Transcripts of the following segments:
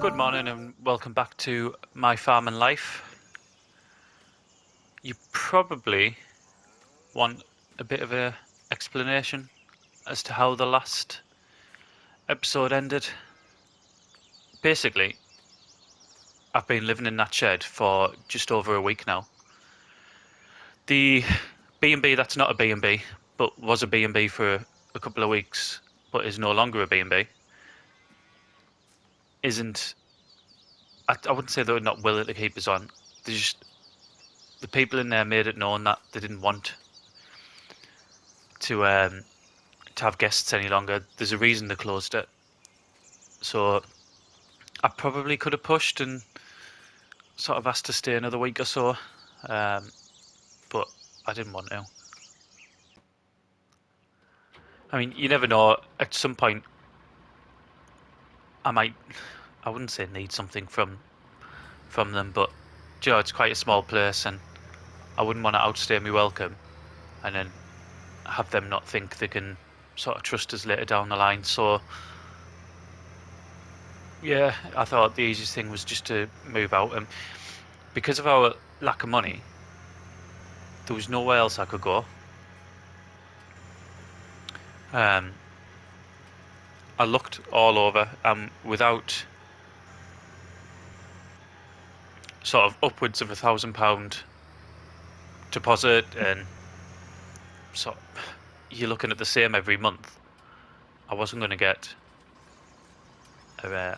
Good morning and welcome back to My Farm and Life. You probably want a bit of a explanation as to how the last episode ended. Basically, I've been living in that shed for just over a week now. The B&B that's not a B&B, but was a B&B for a couple of weeks, but is no longer a B&B, isn't... I wouldn't say they're not willing to keep us on. The people in there made it known that they didn't want to have guests any longer. There's a reason they closed it. So I probably could have pushed and sort of asked to stay another week or so, but I didn't want to. I mean, you never know. At some point, I wouldn't say need something from them, but it's quite a small place, and I wouldn't want to outstay my welcome, and then have them not think they can sort of trust us later down the line. So yeah, I thought the easiest thing was just to move out, and because of our lack of money, there was nowhere else I could go. I looked all over, without sort of upwards of £1,000 deposit, and sort of, you're looking at the same every month. I wasn't going to get a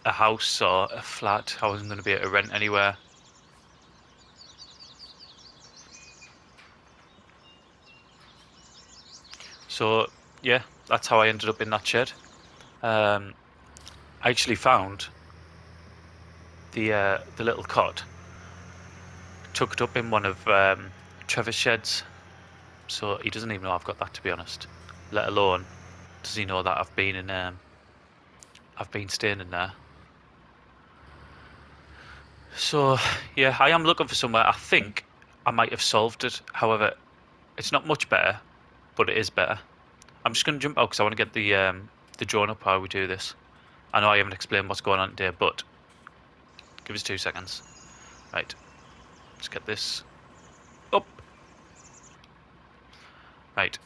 house or a flat. I wasn't going to be able to rent anywhere. So yeah, that's how I ended up in that shed. I actually found the little cot tucked up in one of Trevor's sheds, so he doesn't even know I've got that, to be honest. Let alone does he know that I've been staying in there. So yeah, I am looking for somewhere. I think I might have solved it. However, it's not much better, but it is better. I'm just going to jump out because I want to get the drawing up how we do this. I know I haven't explained what's going on today, but give us 2 seconds. Right, let's get this up. Right,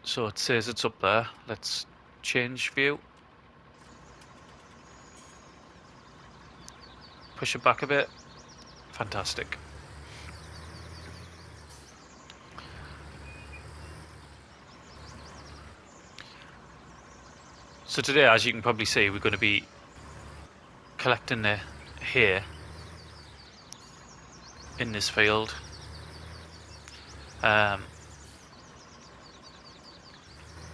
so it says it's up there. Let's change view. Push it back a bit. Fantastic. So today, as you can probably see, we're going to be collecting the hay in this field.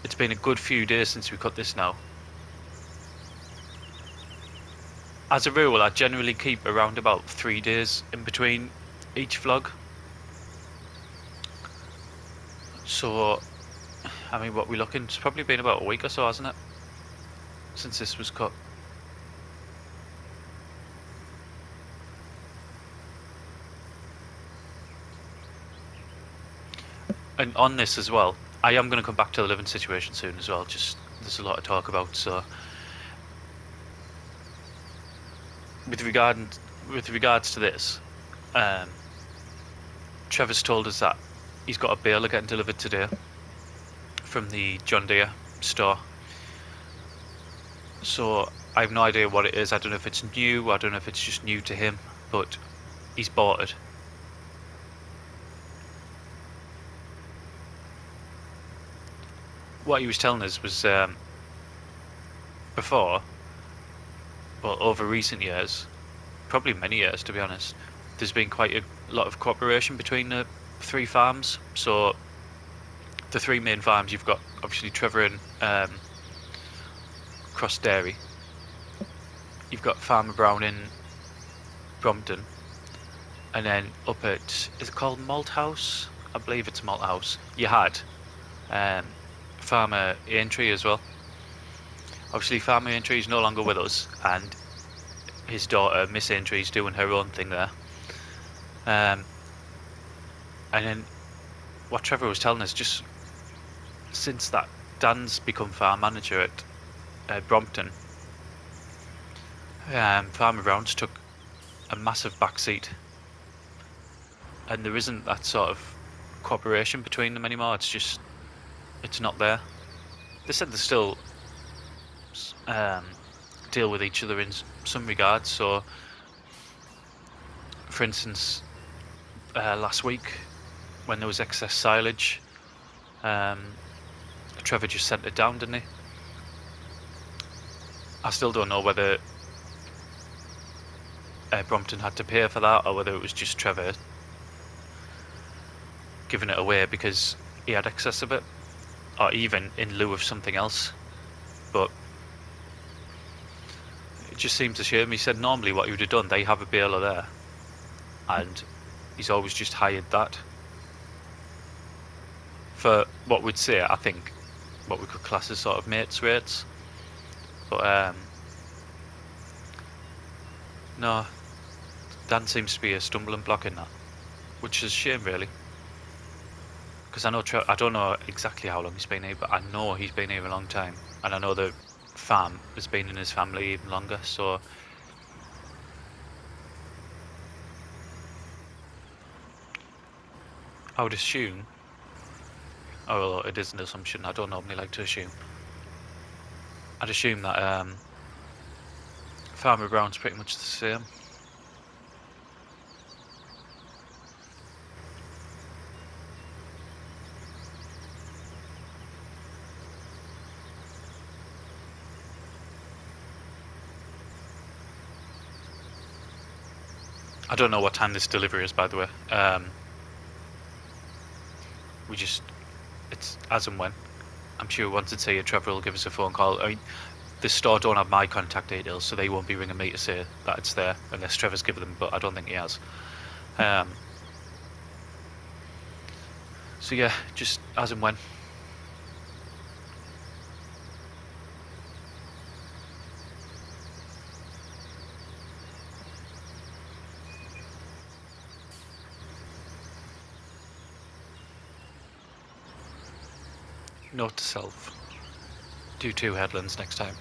It's been a good few days since we cut this now. As a rule, I generally keep around about 3 days in between each vlog. So, I mean, what we're looking, it's probably been about a week or so, hasn't it? Since this was cut. And on this as well, I am going to come back to the living situation soon as well. Just, there's a lot to talk about, so... With regards to this, Trevor's told us that he's got a baler getting delivered today from the John Deere store. So I have no idea what it is. I don't know if it's new, I don't know if it's just new to him, but he's bought it. What he was telling us was before, well, over recent years, probably many years to be honest, there's been quite a lot of cooperation between the 3 farms. So the 3 main farms, you've got obviously Trevor and Cross Dairy. You've got Farmer Brown in Brompton, and then up at, is it called Malt House? I believe it's Malt House. You had Farmer Aintree as well. Obviously Farmer Aintree is no longer with us, and his daughter Miss Aintree is doing her own thing there. And then what Trevor was telling us, just since that Dan's become farm manager at Brompton, Farmer Brown's took a massive backseat, and there isn't that sort of cooperation between them anymore. It's not there. They said they still deal with each other in some regards. So, for instance, last week when there was excess silage, Trevor just sent it down, didn't he? I still don't know whether Brompton had to pay for that or whether it was just Trevor giving it away because he had excess of it, or even in lieu of something else. But it just seems a shame. He said normally what he would have done, they have a baler there, and he's always just hired that for what we'd say, I think, what we could class as sort of mates rates. But no, Dan seems to be a stumbling block in that, which is a shame really. Because I don't know exactly how long he's been here, but I know he's been here a long time, and I know the farm has been in his family even longer. So I would assume, oh, it is an assumption. I don't normally like to assume. I'd assume that Farmer Brown's pretty much the same. I don't know what time this delivery is, by the way. It's as and when. I'm sure once it's here, Trevor will give us a phone call. I mean, the store don't have my contact details, so they won't be ringing me to say that it's there unless Trevor's given them, but I don't think he has. So yeah, just as and when. Note to self. Do 2 headlands next time.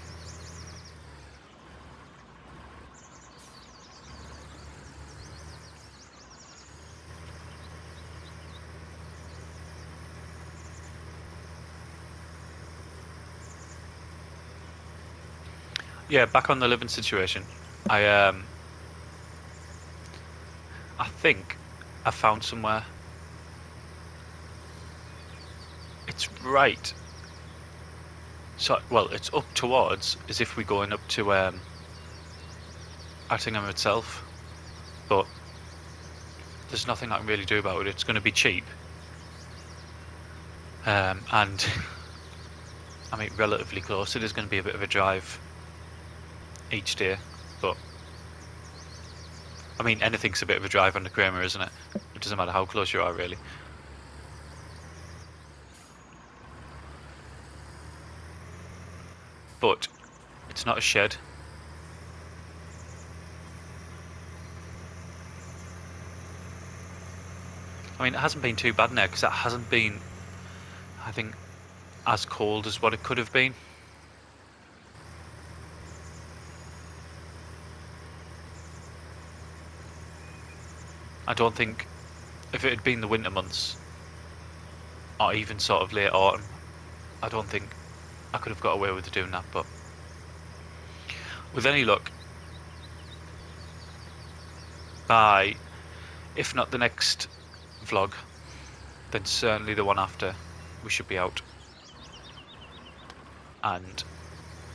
Yeah, back on the living situation. I think I found somewhere. It's right. So, well, it's up towards as if we're going up to Attingham itself, but there's nothing I can really do about it. It's going to be cheap, and I mean relatively close. It is going to be a bit of a drive each day, but I mean anything's a bit of a drive on the Kramer, isn't it? It doesn't matter how close you are, really. But it's not a shed. I mean, it hasn't been too bad in there because it hasn't been, I think, as cold as what it could have been. I don't think if it had been the winter months or even sort of late autumn, I don't think I could have got away with doing that. But with any luck, by if not the next vlog, then certainly the one after, we should be out. And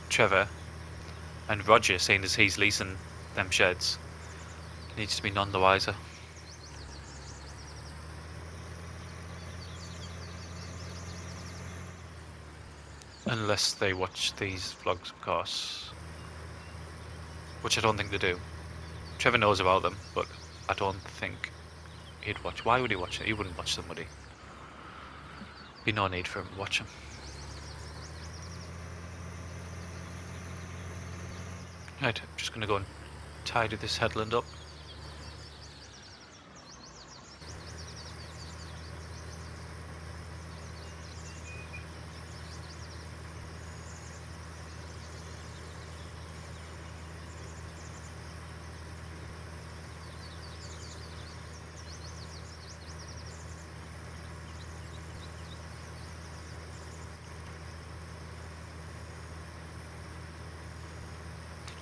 Trevor and Roger, seeing as he's leasing them sheds, needs to be none the wiser. Unless they watch these vlogs, of course. Which I don't think they do. Trevor knows about them, but I don't think he'd watch. Why would he watch it? He wouldn't watch them, would he? Be no need for him to watch them. Right, I'm just going to go and tidy this headland up.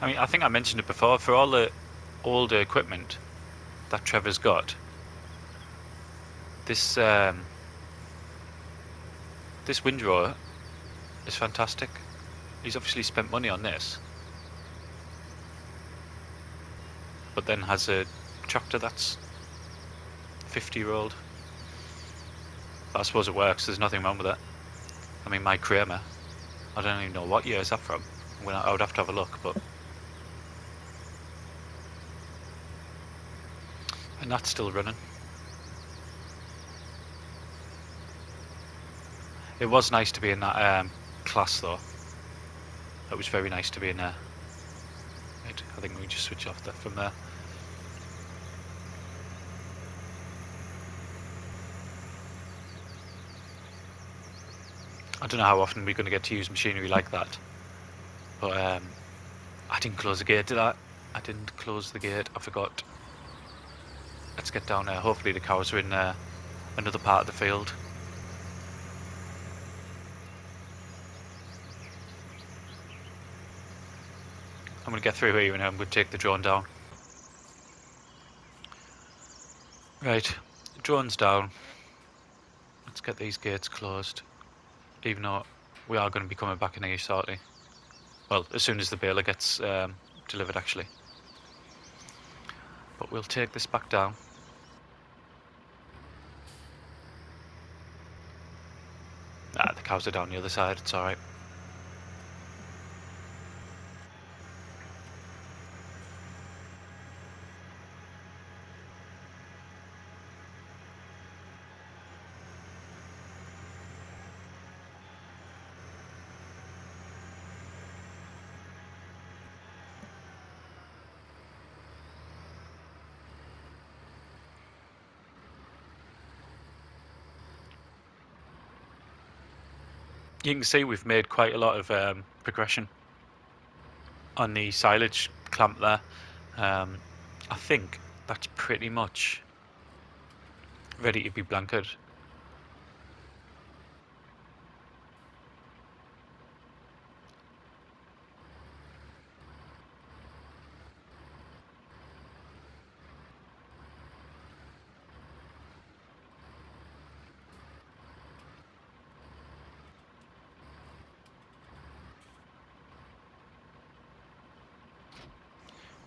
I mean, I think I mentioned it before. For all the older equipment that Trevor's got, this this windrower is fantastic. He's obviously spent money on this, but then has a tractor that's 50-year-old. But I suppose it works. There's nothing wrong with it. I mean, my Kramer, I don't even know what year is that from. I would have to have a look, but and that's still running. It was nice to be in that class, though. It was very nice to be in there. Right, I think we can just switch off that from there. I don't know how often we're going to get to use machinery like that, but I didn't close the gate to that. I didn't close the gate. I forgot. Let's get down there. Hopefully the cows are in another part of the field. I'm going to get through here and I'm going to take the drone down. Right, the drone's down. Let's get these gates closed, even though we are going to be coming back in here shortly. Well, as soon as the baler gets delivered, actually. But we'll take this back down. Ah, the cows are down the other side, it's alright. You can see we've made quite a lot of progression on the silage clamp there. I think that's pretty much ready to be blanketed.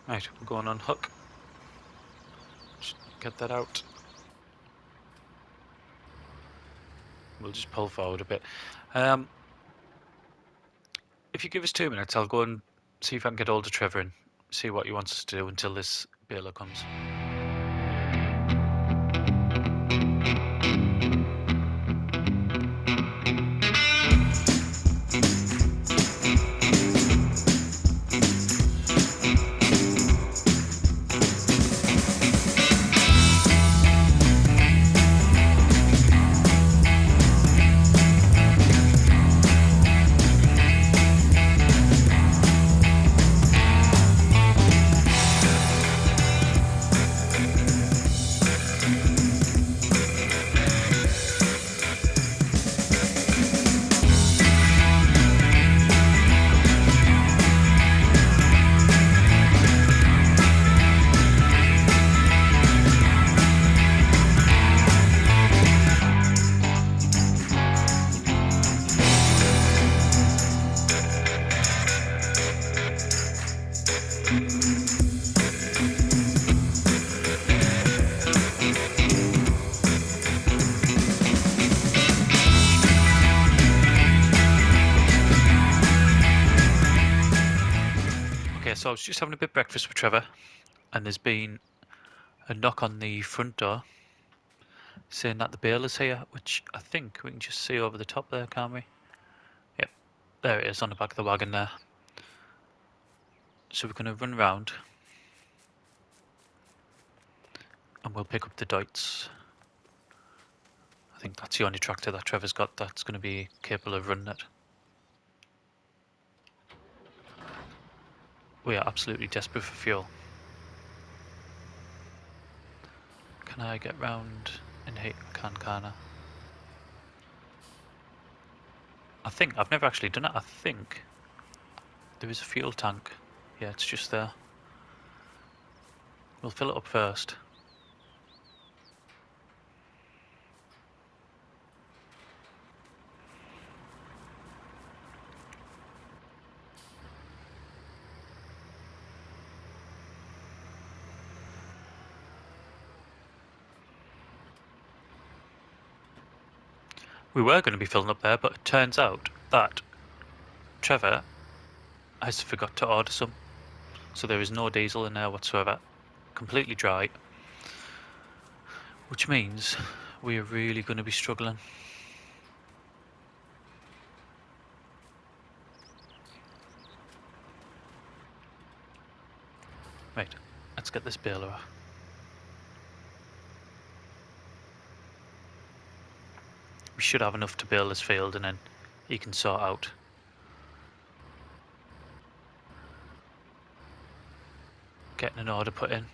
Right, we're going on hook. Just get that out. We'll just pull forward a bit. If you give us 2 minutes, I'll go and see if I can get hold of Trevor and see what he wants us to do until this baler comes. So I was just having a bit of breakfast with Trevor, and there's been a knock on the front door saying that the baler's here, which I think we can just see over the top there, can't we? Yep, there it is on the back of the wagon there. So we're going to run round and we'll pick up the Deutz. I think that's the only tractor that Trevor's got that's going to be capable of running it. We are absolutely desperate for fuel. Can I get round and hit? Can't I? I think, I've never actually done it, I think there is a fuel tank Yeah, it's just there. We'll fill it up first. We were going to be filling up there, but it turns out that Trevor has forgot to order some. So there is no diesel in there whatsoever. Completely dry. Which means we are really going to be struggling. Right, let's get this baler off. We should have enough to bale this field and then he can sort out. Getting an order put in.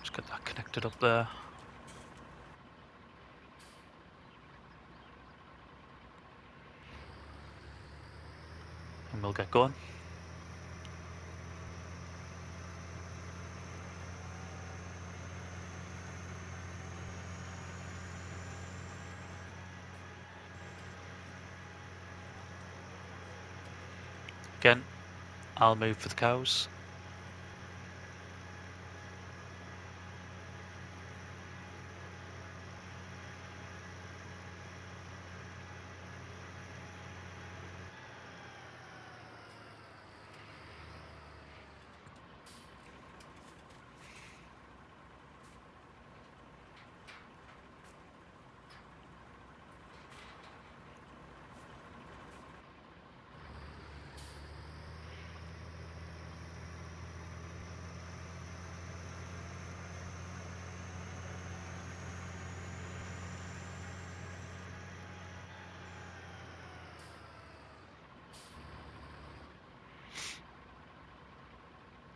Just get that connected up there. And we'll get going. Again, I'll move for the cows.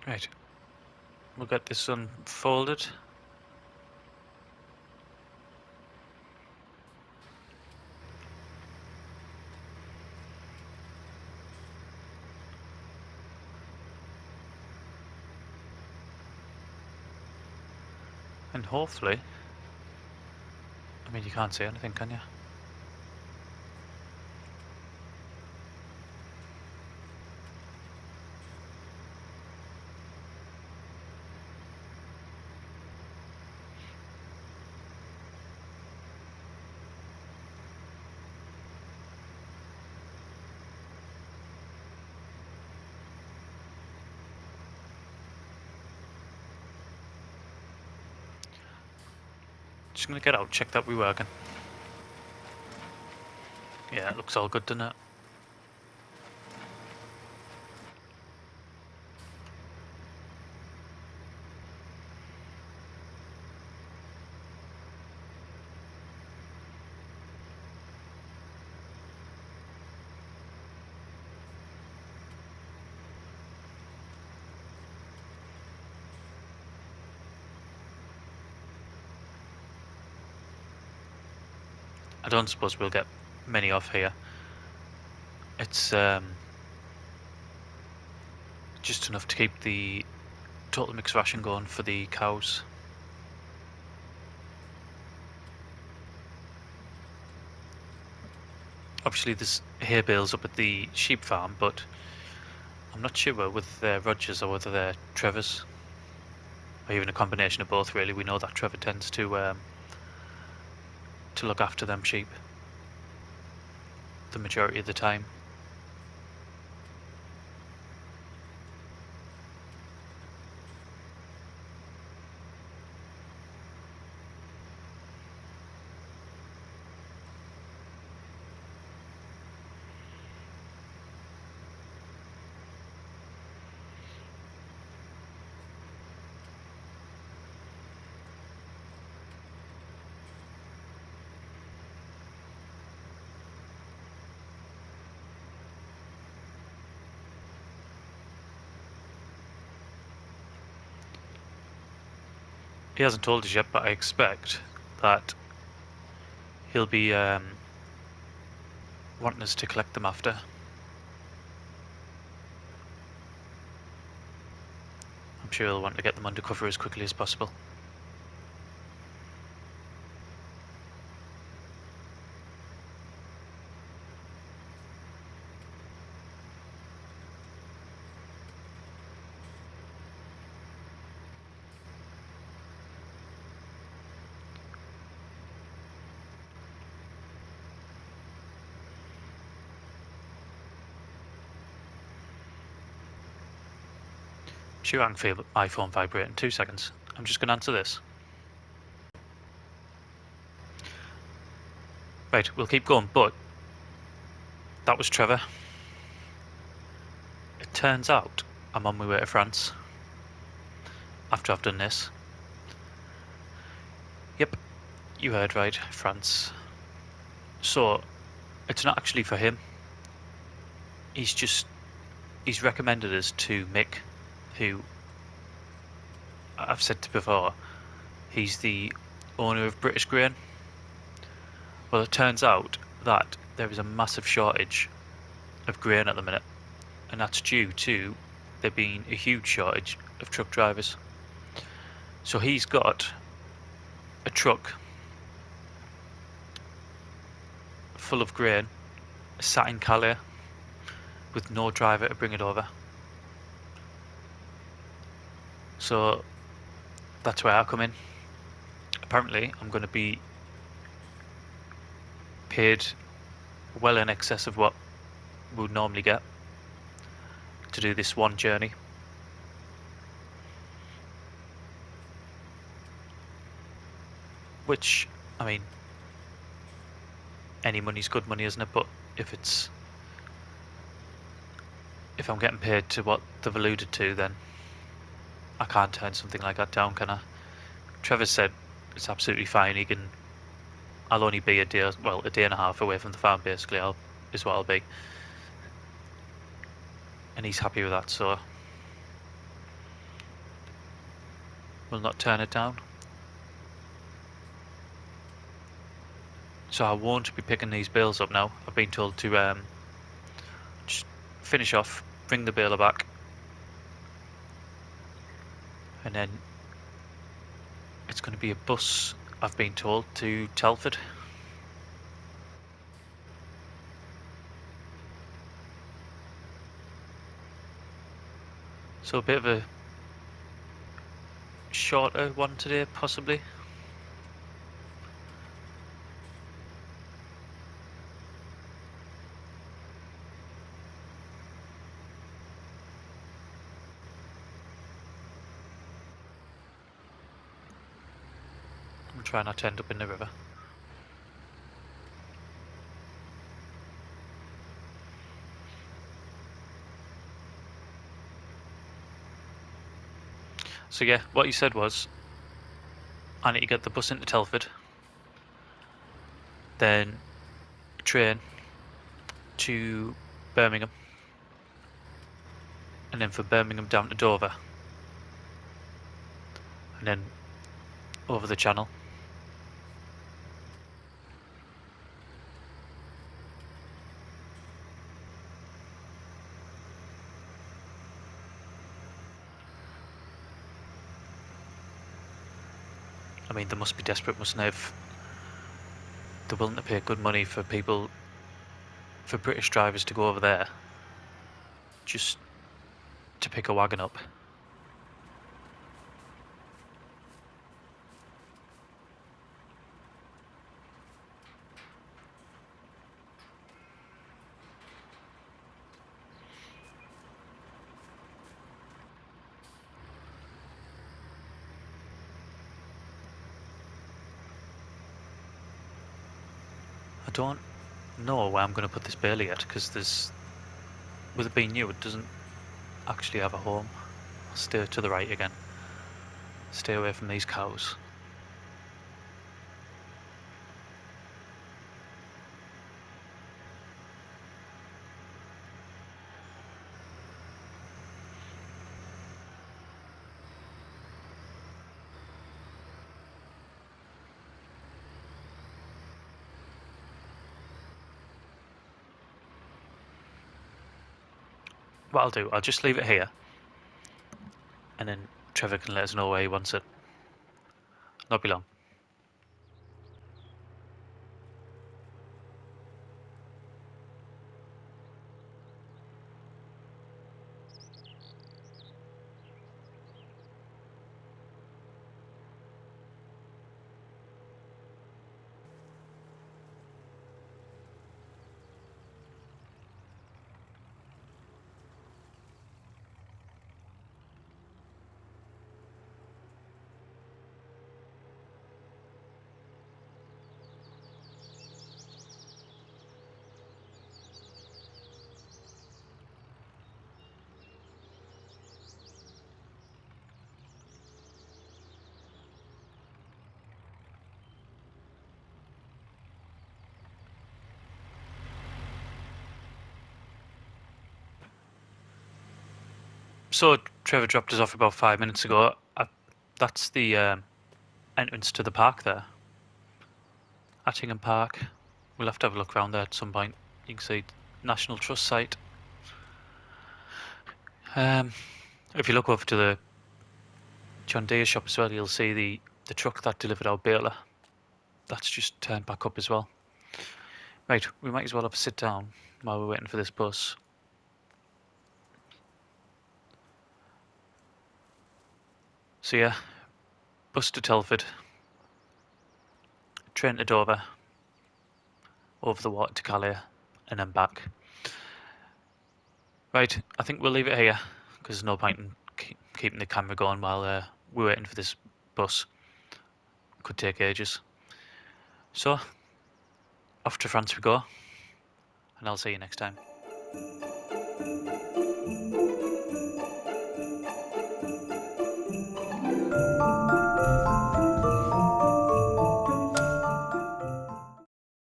Right, we'll get this unfolded. And hopefully, I mean, you can't see anything, can you? Just gonna get out, check that we're working. Yeah, it looks all good, doesn't it? I don't suppose we'll get many off here. It's just enough to keep the total mixed ration going for the cows. Obviously there's hay bales up at the sheep farm, but I'm not sure whether they're Rogers or whether they're Trevor's. Or even a combination of both, really. We know that Trevor tends to look after them sheep the majority of the time. He hasn't told us yet, but I expect that he'll be wanting us to collect them after. I'm sure he'll want to get them undercover as quickly as possible. Sure, I can feel my phone vibrate in 2 seconds. I'm just going to answer this. Right, we'll keep going, but that was Trevor. It turns out I'm on my way to France after I've done this. Yep, you heard right, France. So, it's not actually for him. He's recommended us to Mick, who I've said to before, he's the owner of British Grain. Well, it turns out that there is a massive shortage of grain at the minute, and that's due to there being a huge shortage of truck drivers. So he's got a truck full of grain sat in Calais with no driver to bring it over. So that's where I come in. Apparently, I'm going to be paid well in excess of what we would normally get to do this one journey. Which, I mean, any money's good money, isn't it? But if I'm getting paid to what they've alluded to, then I can't turn something like that down, can I? Trevor said it's absolutely fine. I'll only be a day and a half away from the farm, basically. Is what I'll be, and he's happy with that. So we'll not turn it down. So I won't be picking these bales up now. I've been told to just finish off, bring the baler back, and then it's going to be a bus, I've been told, to Telford. So a bit of a shorter one today, possibly. I'm trying not to end up in the river. So yeah, what he said was, I need to get the bus into Telford, then train to Birmingham, and then from Birmingham down to Dover, and then over the channel. I mean, they must be desperate, mustn't they, if they're willing to pay good money for British drivers to go over there, just to pick a wagon up. I don't know where I'm going to put this baler yet, because with it being new, it doesn't actually have a home. I'll steer to the right again. Stay away from these cows. what I'll do, I'll just leave it here, and then Trevor can let us know where he wants it. Not be long. So Trevor dropped us off about 5 minutes ago. That's the entrance to the park there, Attingham Park. We'll have to have a look around there at some point. You can see National Trust site. If you look over to the John Deere shop as well, you'll see the truck that delivered our baler. That's just turned back up as well. Right, we might as well have a sit down while we're waiting for this bus. So yeah, bus to Telford, train to Dover, over the water to Calais, and then back. Right, I think we'll leave it here because there's no point in keeping the camera going while we're waiting for this bus. Could take ages. So, off to France we go, and I'll see you next time.